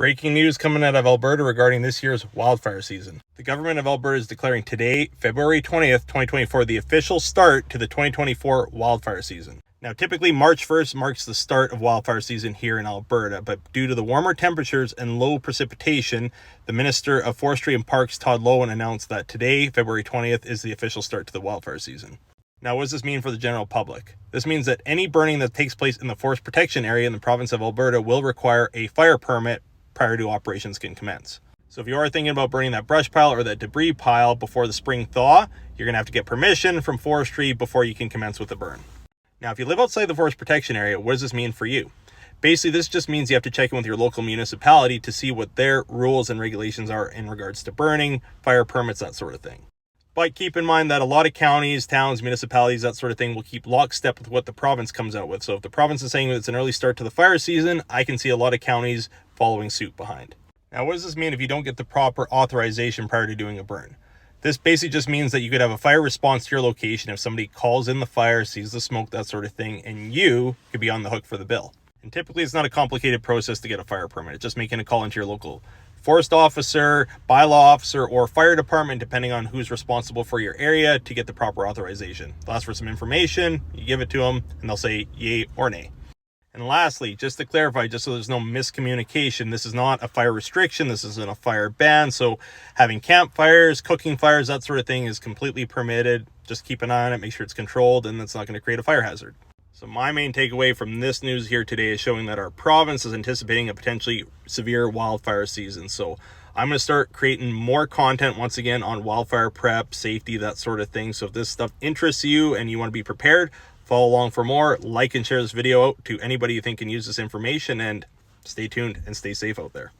Breaking news coming out of Alberta regarding this year's wildfire season. The government of Alberta is declaring today, February 20th, 2024, the official start to the 2024 wildfire season. Now, typically March 1st marks the start of wildfire season here in Alberta, but due to the warmer temperatures and low precipitation, the Minister of Forestry and Parks, Todd Loewen, announced that today, February 20th, is the official start to the wildfire season. Now, what does this mean for the general public? This means that any burning that takes place in the forest protection area in the province of Alberta will require a fire permit prior to operations can commence. So if you are thinking about burning that brush pile or that debris pile before the spring thaw, you're going to have to get permission from forestry before you can commence with the burn. Now, if you live outside the forest protection area, what does this mean for you? Basically, this just means you have to check in with your local municipality to see what their rules and regulations are in regards to burning, fire permits, that sort of thing. But keep in mind that a lot of counties, towns, municipalities, that sort of thing will keep lockstep with what the province comes out with. So if the province is saying it's an early start to the fire season, I can see a lot of counties following suit behind. Now, what does this mean if you don't get the proper authorization prior to doing a burn? This basically just means that you could have a fire response to your location if somebody calls in the fire, sees the smoke, that sort of thing, and you could be on the hook for the bill. And typically it's not a complicated process to get a fire permit. It's just making a call into your local forest officer, bylaw officer, or fire department, depending on who's responsible for your area, to get the proper authorization. They'll ask for some information, you give it to them, and they'll say yay or nay. And lastly, just to clarify, just so there's no miscommunication, this is not a fire restriction, this isn't a fire ban, so having campfires, cooking fires, that sort of thing is completely permitted. Just keep an eye on it, make sure it's controlled, and it's not going to create a fire hazard. So my main takeaway from this news here today is showing that our province is anticipating a potentially severe wildfire season. So I'm going to start creating more content once again on wildfire prep, safety, that sort of thing. So if this stuff interests you and you want to be prepared, follow along for more, like and share this video out to anybody you think can use this information, and stay tuned and stay safe out there.